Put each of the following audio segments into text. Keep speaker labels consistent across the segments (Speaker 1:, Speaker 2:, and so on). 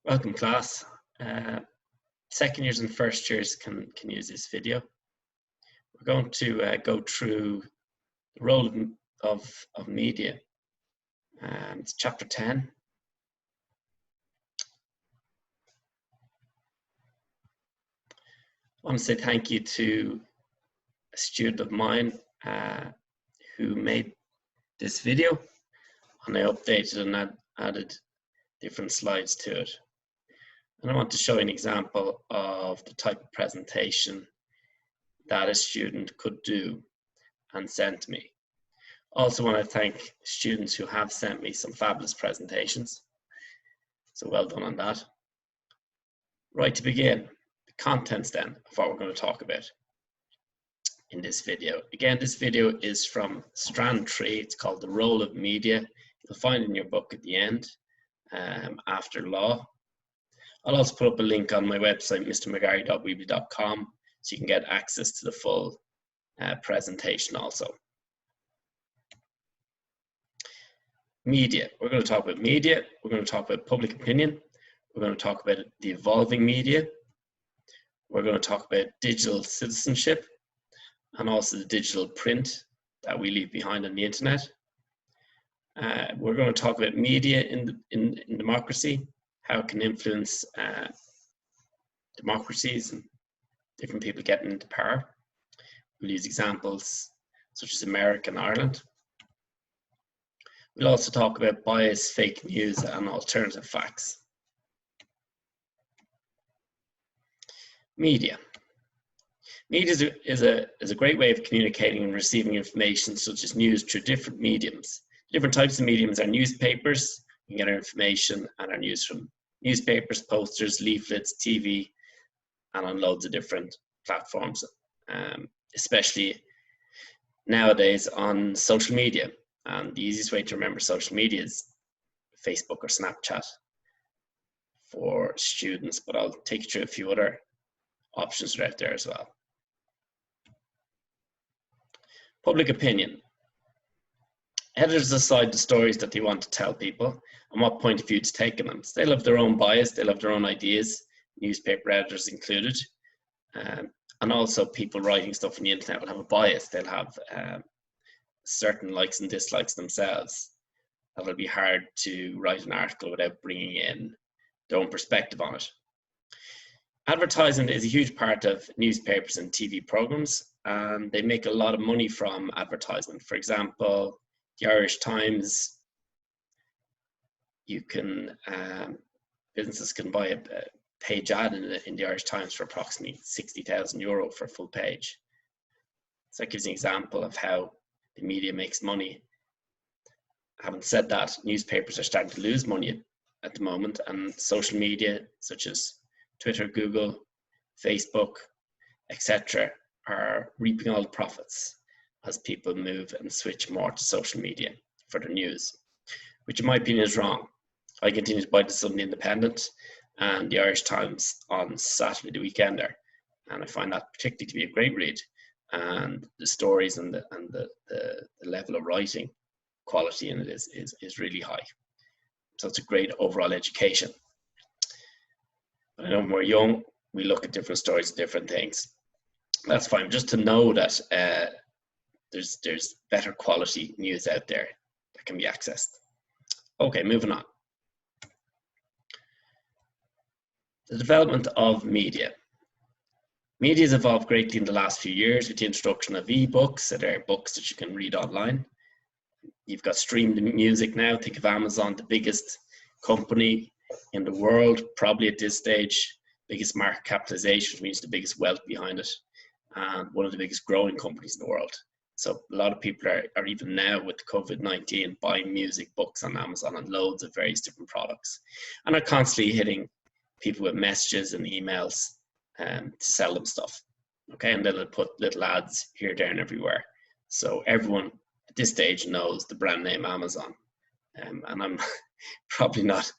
Speaker 1: Welcome class. Second years and first years can use this video. We're going to go through the role of media. It's chapter 10. I want to say thank you to a student of mine who made this video, and I updated and added different slides to it. And I want to show you an example of the type of presentation that a student could do and send to me. Also want to thank students who have sent me some fabulous presentations. So well done on that. Right, to begin, the contents then of what we're going to talk about in this video. Again, this video is from Strand 3. It's called The Role of Media. You'll find it in your book at the end, after law. I'll also put up a link on my website, mrmcgarry.weebly.com, so you can get access to the full presentation also. Media. We're going to talk about media. We're going to talk about public opinion. We're going to talk about the evolving media. We're going to talk about digital citizenship and also the digital print that we leave behind on the internet. We're going to talk about media in democracy, how it can influence democracies and different people getting into power. We'll use examples such as America and Ireland. We'll also talk about bias, fake news, and alternative facts. Media. Media is a great way of communicating and receiving information such as news through different mediums. Different types of mediums are newspapers. We can get our information and our news from newspapers, posters, leaflets, TV, and on loads of different platforms, especially nowadays on social media. And the easiest way to remember social media is Facebook or Snapchat for students, but I'll take you through a few other options right there as well. Public opinion. Editors decide the stories that they want to tell people and what point of view to take in them. So they'll have their own bias, they'll have their own ideas, newspaper editors included. And also people writing stuff on the internet will have a bias. They'll have certain likes and dislikes themselves. That'll be hard to write an article without bringing in their own perspective on it. Advertising is a huge part of newspapers and TV programs, and they make a lot of money from advertisement. For example, the Irish Times, you can, businesses can buy a page ad in the Irish Times for approximately €60,000 for a full page. So that gives you an example of how the media makes money. Having said that, newspapers are starting to lose money at the moment, and social media such as Twitter, Google, Facebook, etc. are reaping all the profits as people move and switch more to social media for their news, which in my opinion is wrong. I continue to buy the Sunday Independent and the Irish Times on Saturday the Weekender, and I find that particularly to be a great read, and the stories and the level of writing quality in it is really high. So it's a great overall education. But I know when we're young, we look at different stories and different things. That's fine, just to know that there's better quality news out there that can be accessed. Okay, moving on. The development of media. Media has evolved greatly in the last few years with the introduction of e-books, that are books that you can read online. You've got streamed music now. Think of Amazon, the biggest company in the world, probably at this stage, biggest market capitalization, which means the biggest wealth behind it, and one of the biggest growing companies in the world. So a lot of people are even now with COVID-19 buying music, books on Amazon and loads of various different products, and are constantly hitting people with messages and emails to sell them stuff. Okay, and they'll put little ads here, there, and everywhere. So everyone at this stage knows the brand name Amazon, and I'm probably not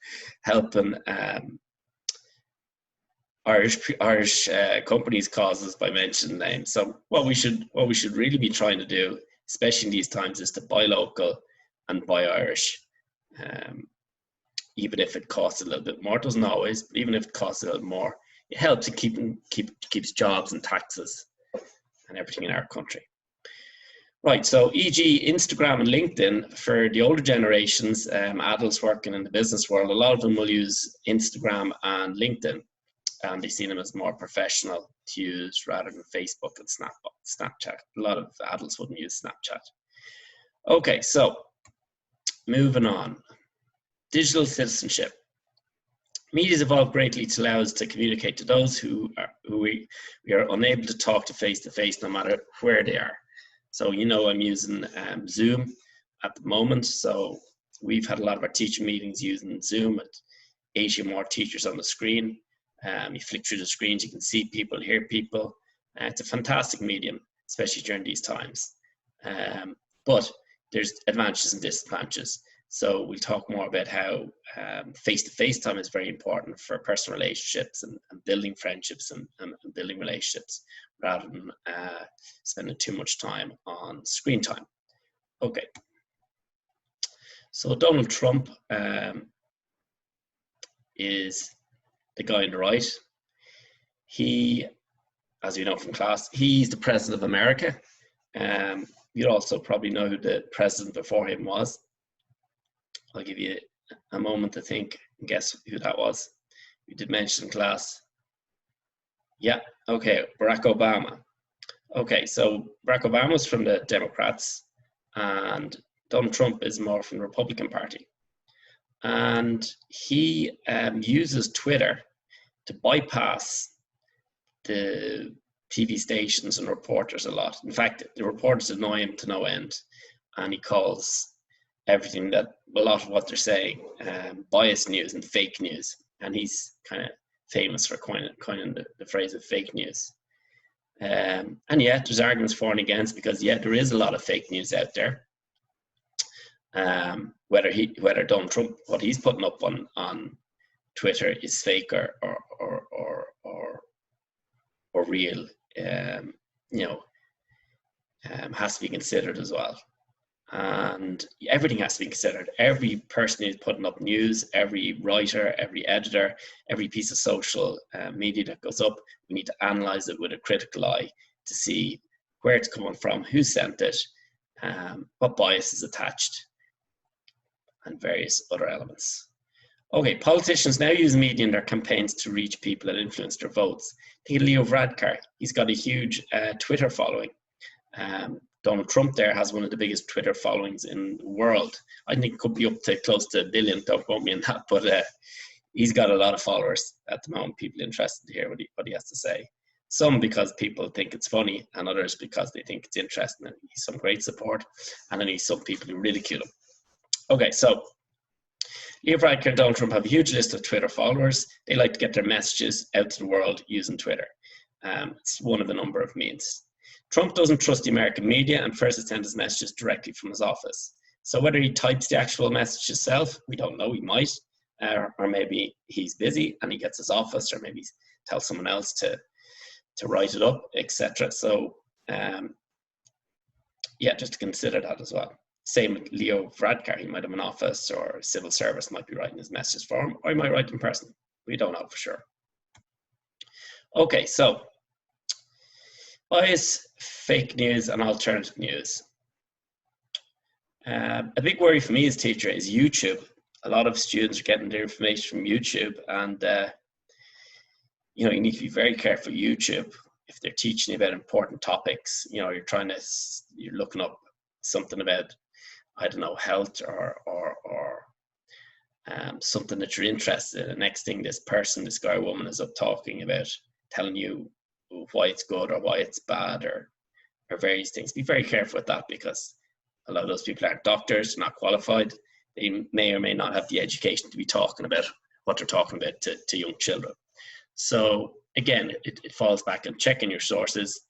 Speaker 1: helping Irish companies' causes by mentioning names. So what we should really be trying to do, especially in these times, is to buy local and buy Irish. even if it costs a little bit more. It doesn't always, but even if it costs a little more, it helps to keeps jobs and taxes and everything in our country. Right, so e.g. Instagram and LinkedIn for the older generations, adults working in the business world, a lot of them will use Instagram and LinkedIn, and they see them as more professional to use rather than Facebook and Snapchat. A lot of adults wouldn't use Snapchat. Okay, so moving on. Digital citizenship. Media has evolved greatly to allow us to communicate to those who we are unable to talk to face no matter where they are. So, you know, I'm using Zoom at the moment. So we've had a lot of our teaching meetings using Zoom at 80 or more teachers on the screen. You flick through the screens, you can see people, hear people. It's a fantastic medium, especially during these times. But there's advantages and disadvantages. So we'll talk more about how face-to-face time is very important for personal relationships and building friendships and building relationships rather than spending too much time on screen time. Okay. So Donald Trump is the guy on the right. He, as you know from class, he's the president of America. You also probably know who the president before him was. I'll give you a moment to think and guess who that was. You did mention in class. Yeah, okay, Barack Obama. Okay, so Barack Obama was from the Democrats and Donald Trump is more from the Republican Party. And he uses Twitter to bypass the TV stations and reporters a lot. In fact, the reporters annoy him to no end, and he calls everything that a lot of what they're saying biased news and fake news, and he's kind of famous for coining the phrase of fake news. And yeah, there's arguments for and against, because yeah, there is a lot of fake news out there. Whether Donald Trump, what he's putting up on Twitter is fake or real, has to be considered as well. And everything has to be considered. Every person who's putting up news, every writer, every editor, every piece of social media that goes up, we need to analyze it with a critical eye to see where it's coming from, who sent it, what bias is attached, and various other elements. Okay, politicians now use media in their campaigns to reach people and influence their votes. Think of Leo Varadkar. He's got a huge Twitter following. Donald Trump there has one of the biggest Twitter followings in the world. I think it could be up to close to 1 billion, don't quote me on that, but he's got a lot of followers at the moment, people interested to hear what he has to say. Some because people think it's funny, and others because they think it's interesting, and he's some great support, and then he's some people who ridicule him. Okay, so Leo Varadkar and Donald Trump have a huge list of Twitter followers. They like to get their messages out to the world using Twitter. It's one of a number of means. Trump doesn't trust the American media and prefers to send his messages directly from his office. So whether he types the actual message himself, we don't know, he might, or maybe he's busy and he gets his office, or maybe tells someone else to write it up, etc. So yeah, just to consider that as well. Same with Leo Varadkar, he might have an office or civil service might be writing his messages for him, or he might write in person. We don't know for sure. Okay, so bias, fake news, and alternative news. A big worry for me as teacher is YouTube. A lot of students are getting their information from YouTube, and you need to be very careful with YouTube if they're teaching about important topics. You're looking up something about, I don't know, health or something that you're interested in. The next thing, this guy or woman is up talking about, telling you why it's good or why it's bad or various things. Be very careful with that, because a lot of those people aren't doctors, not qualified. They may or may not have the education to be talking about what they're talking about to young children. So again, it falls back on checking your sources,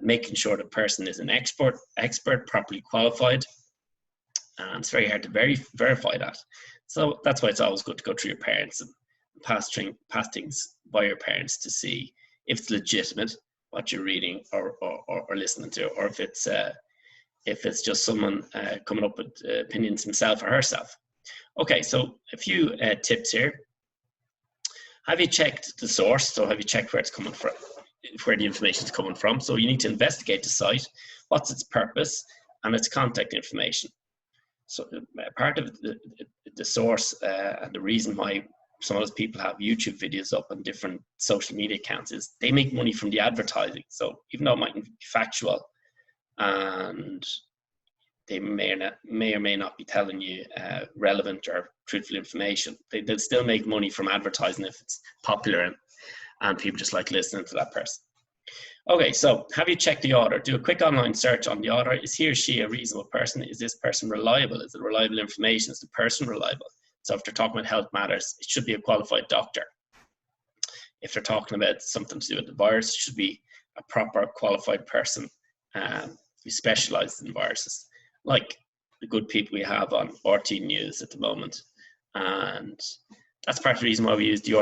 Speaker 1: making sure the person is an expert, properly qualified. And it's very hard to verify that. So that's why it's always good to go through your parents and pass things by your parents to see if it's legitimate what you're reading or listening to, or if it's just someone coming up with opinions himself or herself. Okay, so a few tips here. Have you checked the source? So have you checked where it's coming from, where the information is coming from? So you need to investigate the site, what's its purpose, and its contact information. So part of the source and the reason why some of those people have YouTube videos up on different social media accounts is they make money from the advertising. So even though it might be factual and they may or may not be telling you relevant or truthful information, they'll still make money from advertising if it's popular and people just like listening to that person. Okay, so have you checked the author? Do a quick online search on the author. Is he or she a reasonable person? Is this person reliable? Is it reliable information? Is the person reliable? So if they're talking about health matters, it should be a qualified doctor. If they're talking about something to do with the virus, it should be a proper qualified person who specializes in viruses, like the good people we have on RT News at the moment. And that's part of the reason why we use the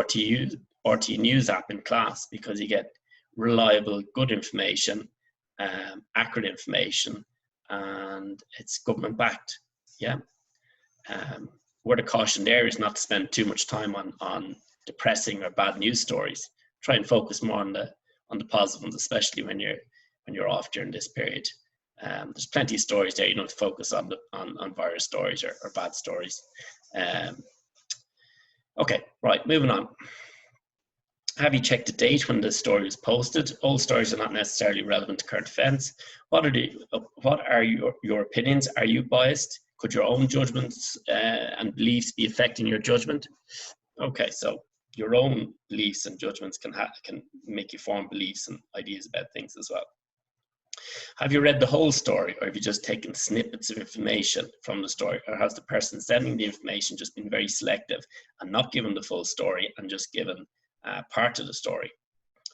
Speaker 1: RT News app in class, because you get reliable, good information, accurate information, and it's government backed. Yeah. Word of caution there is not to spend too much time on depressing or bad news stories. Try and focus more on the positive ones, especially when you're off during this period. There's plenty of stories there. You don't have to focus on virus stories or bad stories. Okay, right, moving on. Have you checked the date when the story was posted? Old stories are not necessarily relevant to current events. What are your opinions? Are you biased? Could your own judgments and beliefs be affecting your judgment? Okay, so your own beliefs and judgments can make you form beliefs and ideas about things as well. Have you read the whole story, or have you just taken snippets of information from the story, or has the person sending the information just been very selective and not given the full story and just given part of the story?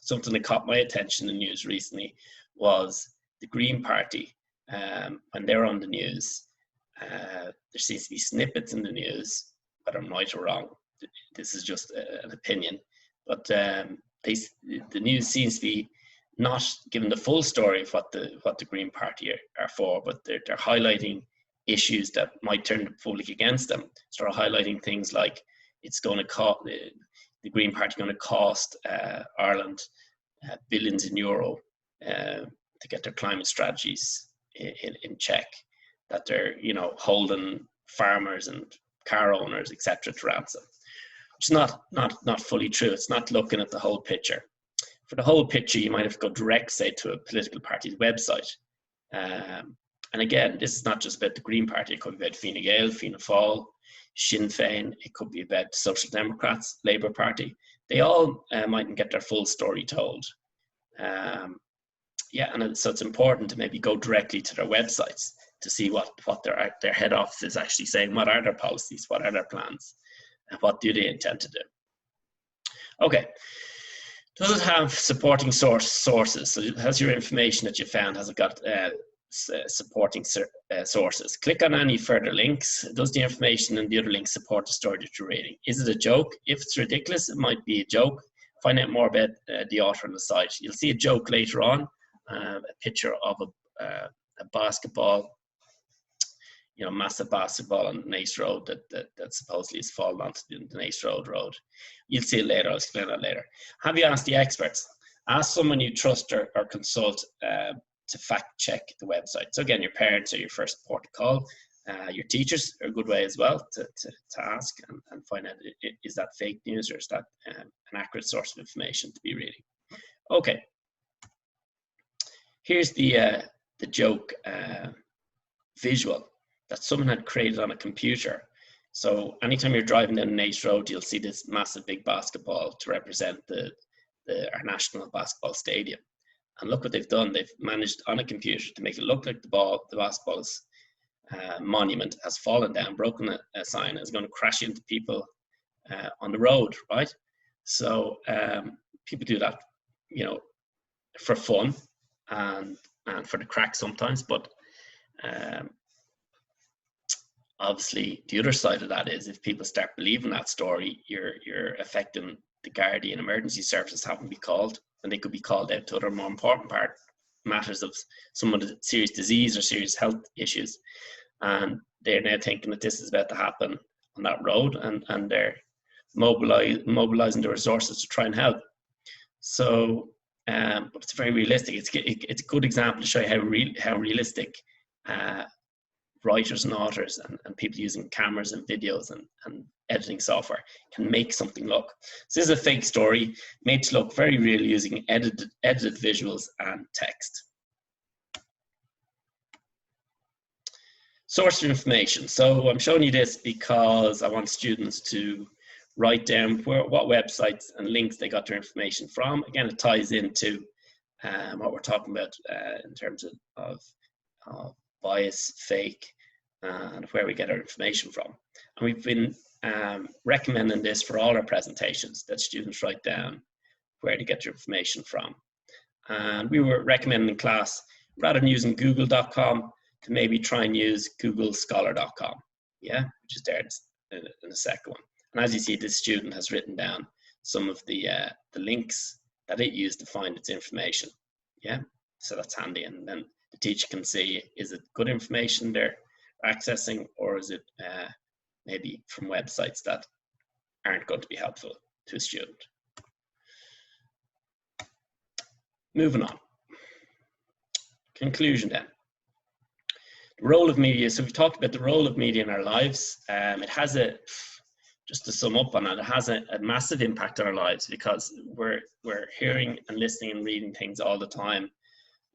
Speaker 1: Something that caught my attention in the news recently was the Green Party. When they're on the news, there seems to be snippets in the news, whether I'm right or wrong. This is just an opinion, but the news seems to be not given the full story of what the Green Party are for, but they're highlighting issues that might turn the public against them. So they're highlighting things like it's going to cost the Green Party going to cost Ireland billions in euro to get their climate strategies in check. That they're holding farmers and car owners, etc., to ransom, which is not fully true. It's not looking at the whole picture. For the whole picture, you might have to go direct, say, to a political party's website. And again, this is not just about the Green Party. It could be about Fine Gael, Fianna Fáil, Sinn Féin. It could be about Social Democrats, Labour Party. They all mightn't get their full story told. Yeah, and so it's important to maybe go directly to their websites to see what their head office is actually saying. What are their policies? What are their plans? And what do they intend to do? Okay. Does it have supporting sources? So has your information that you found, has it got supporting sources? Click on any further links. Does the information and the other links support the story that you're reading? Is it a joke? If it's ridiculous, it might be a joke. Find out more about the author on the site. You'll see a joke later on, a picture of a basketball, massive basketball on Nace Road that supposedly has fallen onto the Nace Road. You'll see it later. I'll explain that later. Have you asked the experts? Ask someone you trust or consult to fact check the website. So again, your parents are your first port of call. Your teachers are a good way as well to ask and find out, is that fake news or is that an accurate source of information to be reading? Okay. Here's the joke visual that someone had created on a computer. So anytime you're driving down Nace Road, you'll see this massive big basketball to represent our national basketball stadium. And look what they've done. They've managed on a computer to make it look like the basketball's monument has fallen down, broken a sign, is going to crash into people on the road, right? So people do that, for fun and for the crack sometimes, but obviously the other side of that is if people start believing that story, you're affecting the Gardaí and emergency services having to be called, and they could be called out to other more important matters of someone with serious disease or serious health issues, and they're now thinking that this is about to happen on that road, and they're mobilizing the resources to try and help. So, but it's very realistic. It's a good example to show you how realistic writers and authors and people using cameras and videos and editing software can make something look. So this is a fake story made to look very real using edited visuals and text. Source of information. So I'm showing you this because I want students to write down what websites and links they got their information from. Again, it ties into what we're talking about in terms of bias, fake, and where we get our information from. And we've been recommending this for all our presentations, that students write down where to get your information from. And we were recommending in class, rather than using google.com, to maybe try and use googlescholar.com, yeah, which is there in the second one. And as you see, this student has written down some of the links that it used to find its information, yeah, so that's handy. And then the teacher can see, is it good information they're accessing, or is it maybe from websites that aren't going to be helpful to a student. Moving on. Conclusion then. The role of media. So we've talked about the role of media in our lives. It has just to sum up on it, it has a massive impact on our lives, because we're hearing and listening and reading things all the time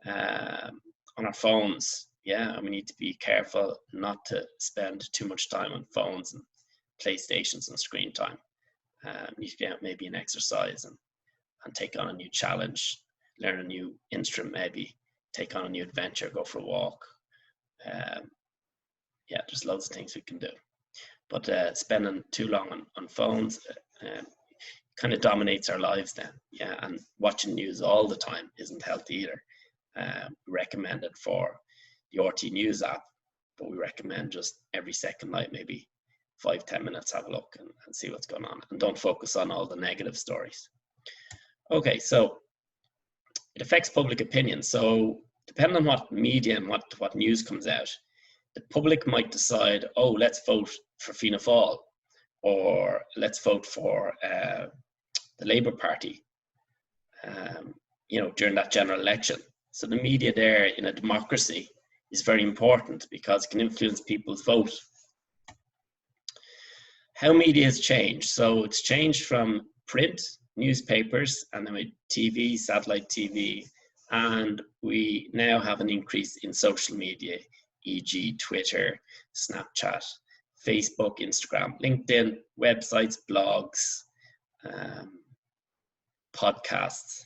Speaker 1: on our phones. Yeah, and we need to be careful not to spend too much time on phones and PlayStations and screen time. You need to get out maybe an exercise and take on a new challenge, learn a new instrument, maybe take on a new adventure, go for a walk. Yeah, there's loads of things we can do. But spending too long on phones kind of dominates our lives then. Yeah, and watching news all the time isn't healthy either. Recommended for the RT News app, but we recommend just every second night, maybe 5-10 minutes, have a look and see what's going on, and don't focus on all the negative stories. Okay, so it affects public opinion. So depending on what media and what news comes out, the public might decide, oh, let's vote for Fianna Fáil, or let's vote for the Labour Party, you know, during that general election. So the media there in a democracy is very important, because it can influence people's vote. How media has changed. So it's changed from print, newspapers, and then with TV, satellite TV, and we now have an increase in social media, e.g. Twitter, Snapchat, Facebook, Instagram, LinkedIn, websites, blogs, podcasts,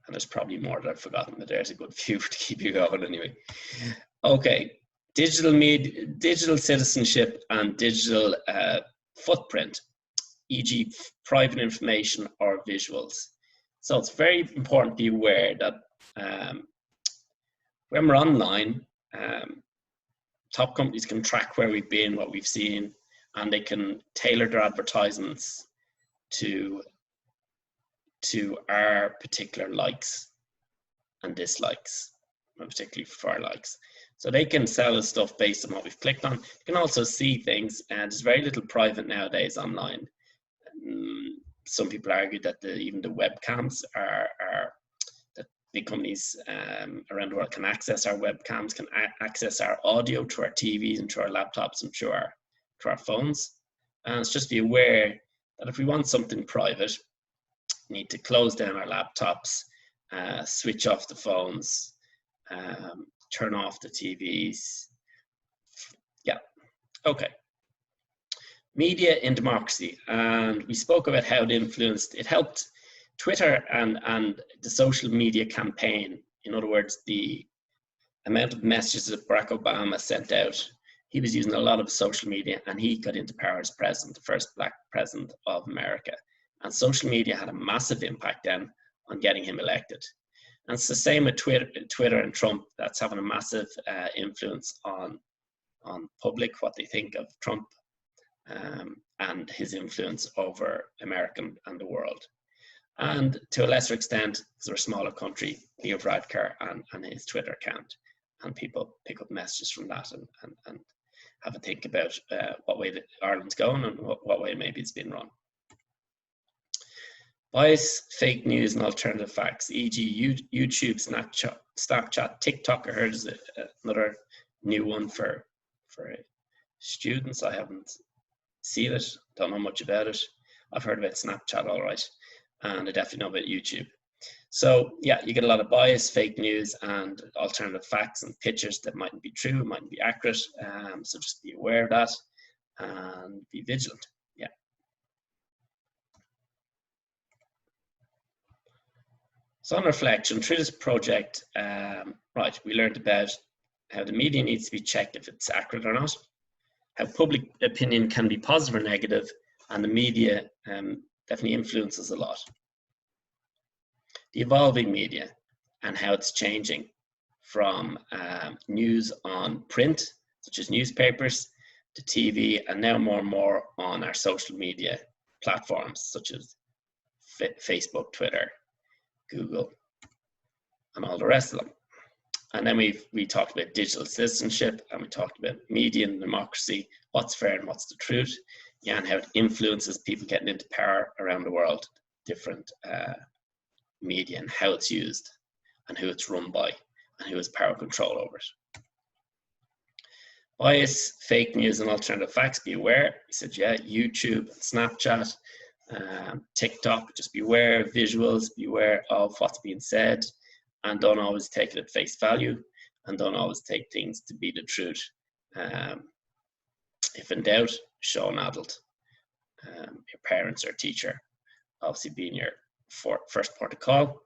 Speaker 1: and there's probably more that I've forgotten, but there's a good few to keep you going anyway. Okay, digital media, digital citizenship and digital footprint, e.g. private information or visuals. So it's very important to be aware that when we're online, top companies can track where we've been, what we've seen, and they can tailor their advertisements to our particular likes and dislikes, particularly for our likes. So they can sell us stuff based on what we've clicked on. You can also see things, and there's very little private nowadays online. Some people argue that even the webcams are that big companies around the world can access our webcams, can access our audio through our TVs and through our laptops and through our phones. And it's just be aware that if we want something private, we need to close down our laptops, switch off the phones, turn off the TVs. Yeah, okay. Media in democracy, and we spoke about how it helped Twitter and the social media campaign. In other words, the amount of messages that Barack Obama sent out, he was using a lot of social media, and he got into power as president, the first Black president of America. And social media had a massive impact then on getting him elected. And it's the same with Twitter and Trump. That's having a massive influence on public, what they think of Trump, and his influence over America and the world. And to a lesser extent, because we're a smaller country, Leo Varadkar and his Twitter account, and people pick up messages from that and have a think about what way Ireland's going and what way maybe it's been run. Bias, fake news, and alternative facts, e.g. YouTube, Snapchat, TikTok, I heard is another new one for students. I haven't seen it, don't know much about it. I've heard about Snapchat, all right, and I definitely know about YouTube. So yeah, you get a lot of bias, fake news, and alternative facts and pictures that mightn't be true, mightn't be accurate. So just be aware of that and be vigilant. Yeah. So on reflection, through this project, right, we learned about how the media needs to be checked if it's accurate or not, how public opinion can be positive or negative, and the media definitely influences a lot. The evolving media and how it's changing from news on print, such as newspapers, to TV, and now more and more on our social media platforms, such as Facebook, Twitter, Google, and all the rest of them. And then we talked about digital citizenship, and we talked about media and democracy, what's fair and what's the truth, yeah, and how it influences people getting into power around the world, different media and how it's used and who it's run by and who has power control over it. Bias, fake news, and alternative facts, be aware. We said, yeah, YouTube, Snapchat, TikTok, just beware of visuals, beware of what's being said, and don't always take it at face value, and don't always take things to be the truth. If in doubt, show an adult, your parents or teacher, obviously being your first port of call.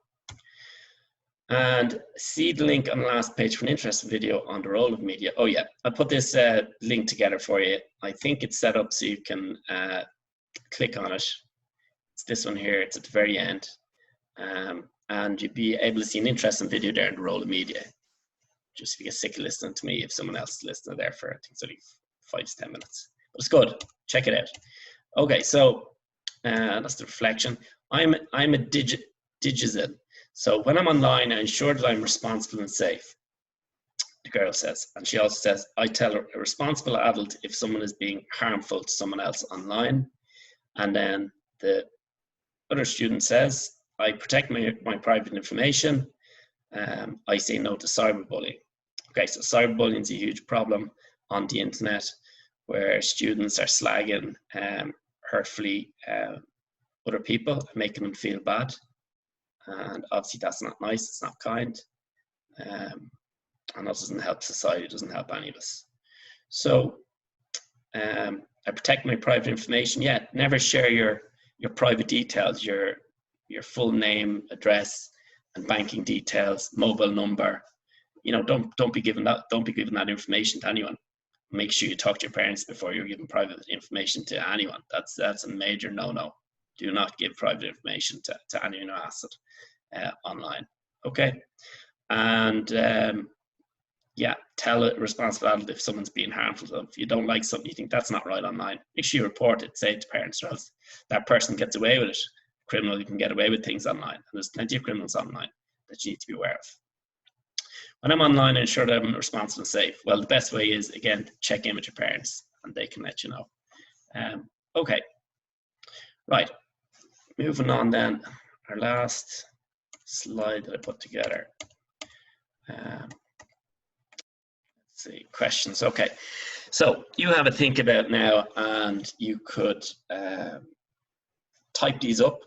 Speaker 1: And see the link on the last page for an interesting video on the role of media. Oh yeah, I put this link together for you. I think it's set up so you can click on it. It's this one here, it's at the very end. And you'd be able to see an interesting video there on the role of media. Just if you get sick of listening to me, if someone else is listening there for, I think it's only 5 to 10 minutes. But it's good, check it out. Okay, so that's the reflection. I'm a digital. So when I'm online, I ensure that I'm responsible and safe, the girl says. And she also says, I tell a responsible adult if someone is being harmful to someone else online. And then the other student says, I protect my private information. I say no to cyberbullying. Okay, so cyberbullying is a huge problem on the internet where students are slagging hurtfully other people and making them feel bad. And obviously that's not nice, it's not kind. And that doesn't help society, it doesn't help any of us. So I protect my private information. Yeah, never share your private details, your full name, address, and banking details, mobile number. You know, don't be giving that information to anyone. Make sure you talk to your parents before you're giving private information to anyone. That's a major no-no. Do not give private information to anyone who asks it online. Okay, and yeah, tell a responsible adult if someone's being harmful. So if you don't like something, you think that's not right online, make sure you report it, say it to parents, or else that person gets away with it. Criminal, you can get away with things online, and there's plenty of criminals online that you need to be aware of. When I'm online, I ensure that I'm responsible and safe. Well, the best way is, again, check in with your parents, and they can let you know. Okay, right. Moving on then, our last slide that I put together. Let's see, questions. Okay, so you have a think about now, and you could type these up.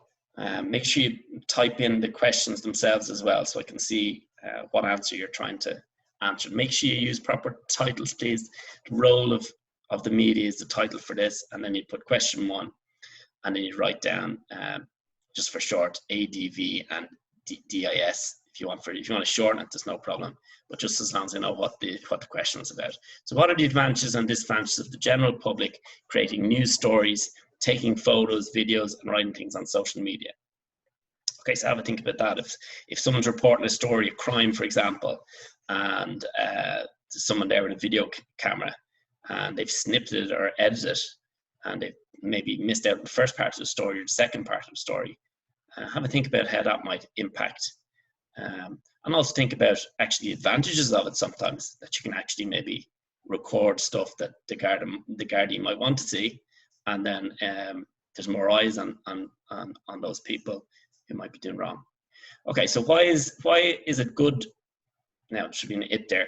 Speaker 1: Make sure you type in the questions themselves as well, so I can see what answer you're trying to answer. Make sure you use proper titles, please. The role of the media is the title for this, and then you put question 1, and then you write down just for short ADV and DIS. If you want to shorten it, there's no problem. But just as long as I know what the question is about. So what are the advantages and disadvantages of the general public creating news stories, taking photos, videos, and writing things on social media? Okay, so have a think about that. If someone's reporting a story, a crime, for example, and there's someone there with a video camera, and they've snipped it or edited it, and they've maybe missed out on the first part of the story or the second part of the story, have a think about how that might impact. And also think about actually the advantages of it sometimes, that you can actually maybe record stuff that the Guardian might want to see, and then there's more eyes on those people who might be doing wrong. Okay, so why is it good? Now it should be an it there.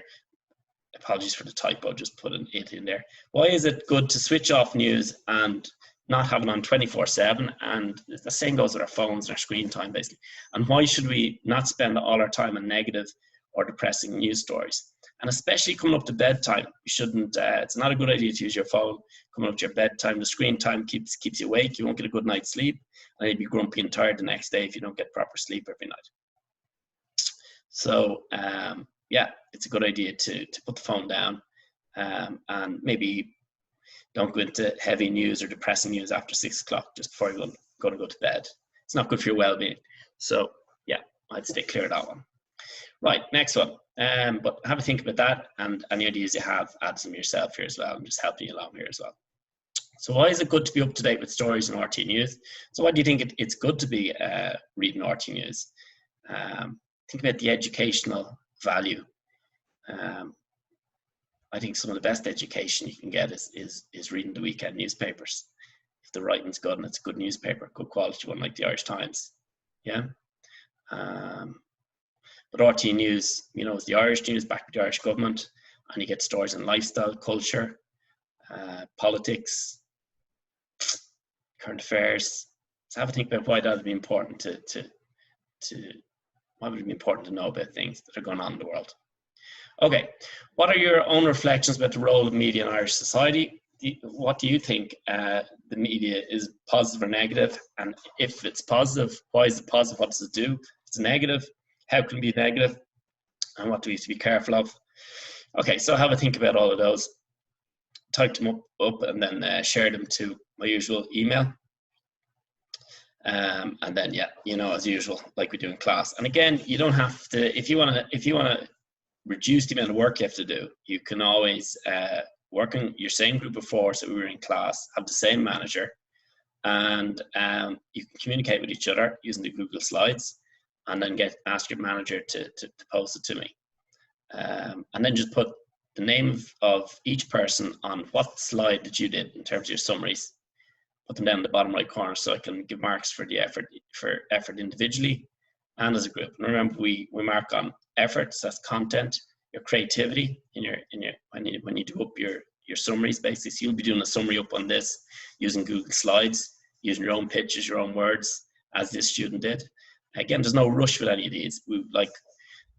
Speaker 1: Apologies for the typo, just put an it in there. Why is it good to switch off news and not have it on 24/7? And the same goes with our phones and our screen time, basically. And why should we not spend all our time on negative or depressing news stories? And especially coming up to bedtime, you shouldn't. It's not a good idea to use your phone coming up to your bedtime. The screen time keeps you awake. You won't get a good night's sleep, and you'll be grumpy and tired the next day if you don't get proper sleep every night. So yeah, it's a good idea to put the phone down, and maybe don't go into heavy news or depressing news after 6 o'clock just before you're going to go to bed. It's not good for your well-being. So yeah, I'd stay clear of that one. Right, next one. But have a think about that, and any ideas you have, add some yourself here as well. I'm just helping you along here as well. So why is it good to be up to date with stories in RT News? So why do you think it's good to be reading RT News? Think about the educational value. I think some of the best education you can get is reading the weekend newspapers. If the writing's good and it's a good newspaper, good quality one like the Irish Times. Yeah. But RT News, you know, is the Irish news backed by the Irish government, and you get stories on lifestyle, culture, politics, current affairs. So have a think about why that would be important why would it be important to know about things that are going on in the world. Okay, what are your own reflections about the role of media in Irish society? What do you think the media is positive or negative? And if it's positive, why is it positive? What does it do? If it's negative, how can it be negative? And what do we have to be careful of? Okay, so have a think about all of those. Type them up and then share them to my usual email. And then, yeah, you know, as usual, like we do in class. And again, you don't have to, if you want to reduce the amount of work you have to do, you can always work in your same group of 4, so we were in class, have the same manager, and you can communicate with each other using the Google Slides, and then ask your manager to post it to me. And then just put the name of each person on what slide that you did in terms of your summaries. Put them down in the bottom right corner so I can give marks for the effort individually and as a group. And remember, we mark on efforts, that's content, your creativity when you do up your summaries, basically. So you'll be doing a summary up on this using Google Slides, using your own pictures, your own words, as this student did. Again, there's no rush with any of these.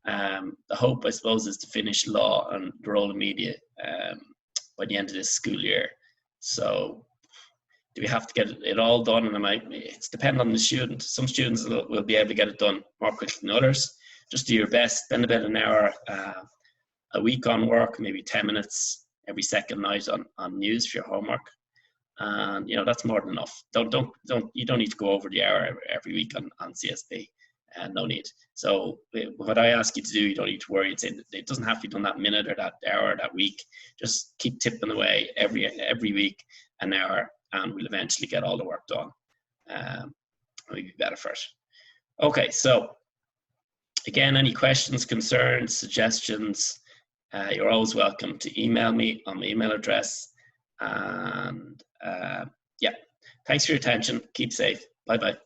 Speaker 1: The hope, I suppose, is to finish law and the role of media by the end of this school year. So do we have to get it all done? And it's dependent on the student. Some students will be able to get it done more quickly than others. Just do your best. Spend about an hour a week on work, maybe 10 minutes every second night on news for your homework. And you know, that's more than enough. You don't need to go over the hour every week on CSPE. No need. So what I ask you to do, you don't need to worry. It doesn't have to be done that minute or that hour or that week. Just keep tipping away every week an hour, and we'll eventually get all the work done. We'll be better for it. Okay, so again, any questions, concerns, suggestions, you're always welcome to email me on my email address. And yeah, thanks for your attention. Keep safe. Bye-bye.